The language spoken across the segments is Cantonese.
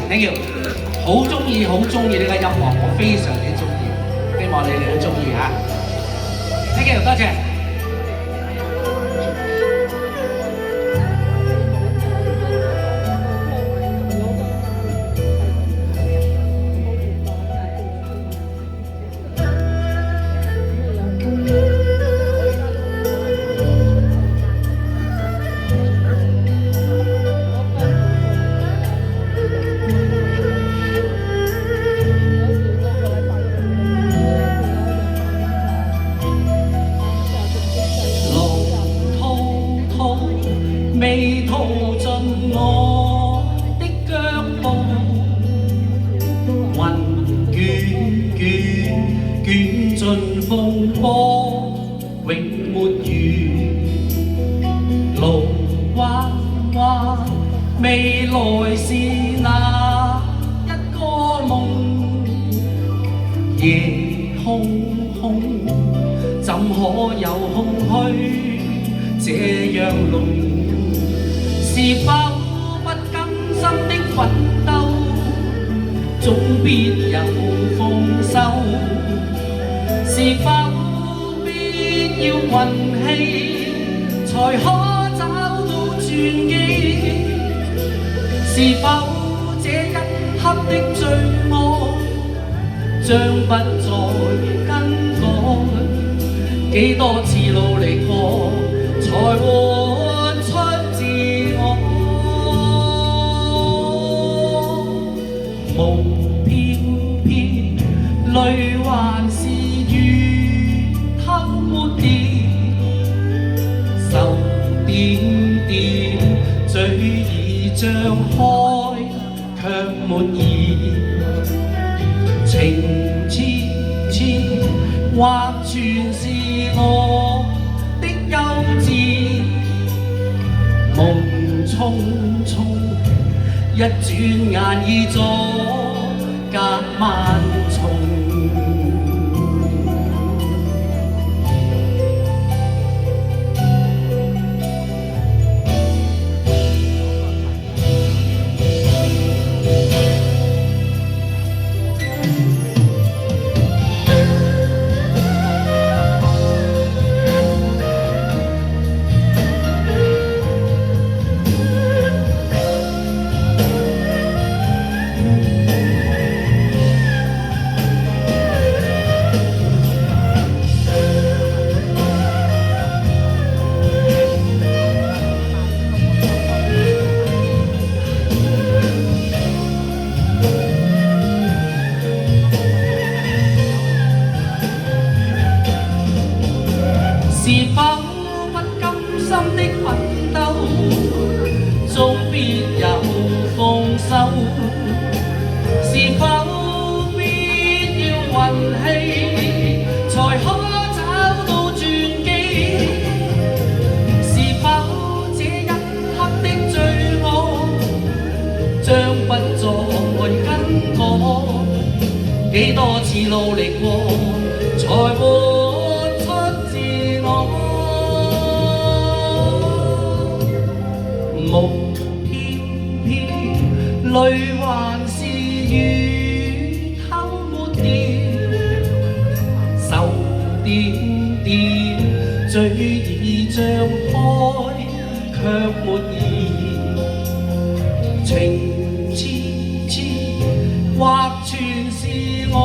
，thank you，好中意呢個音樂，我非常之中意，希望你哋都中意嚇，thank you，多謝。未途盡我的腳步，雲捲進風波，永沒完。路彎彎，未來是那一個夢，夜空空，怎可有空虛這樣濃？是否不甘心的奮鬥，總必有豐收？是否必要運氣，才可找到轉機？是否這一刻的罪惡，將不再更改？幾多次努力過，才換出自我。夢飄飄，淚還是如透沒電，愁點點，嘴已張開，卻沒言。情痴痴，或全是我的幼稚。夢匆匆，一轉眼已阻隔萬重。是否不甘心的奮鬥，終必有豐收？是否必要運氣，才可找到轉機？是否這一刻的罪惡，將不再更改？幾多次努力過，才會夢飄飄，淚還是如透沒電，愁點點，嘴已張開，卻沒言。情痴痴，或全是我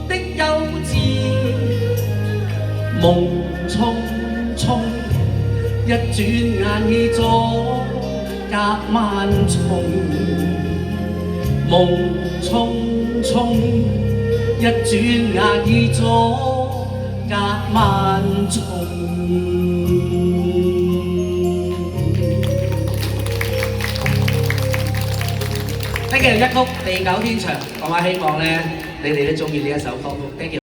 的幼稚。夢匆匆，一轉眼已阻隔萬重。夢匆匆，一轉眼已阻隔萬重。Thank you，一曲地久天長，我希望咧你哋都中意呢一首歌曲。Thank you。